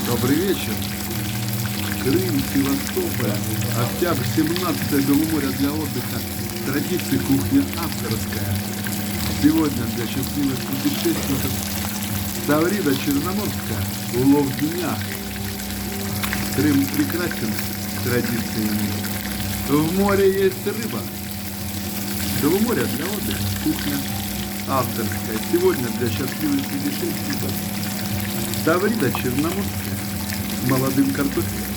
Добрый вечер. Крым, Севастополь, октябрь 17 Беломорье для отдыха. Традиции кухня авторская. Сегодня для счастливых путешественников Таврида Черноморская. Улов дня. Крым прекрасен традициями. В море есть рыба. Беломорье для отдыха. Кухня авторская. Сегодня для счастливых путешественников Таврида Черноморская с молодым картофелем.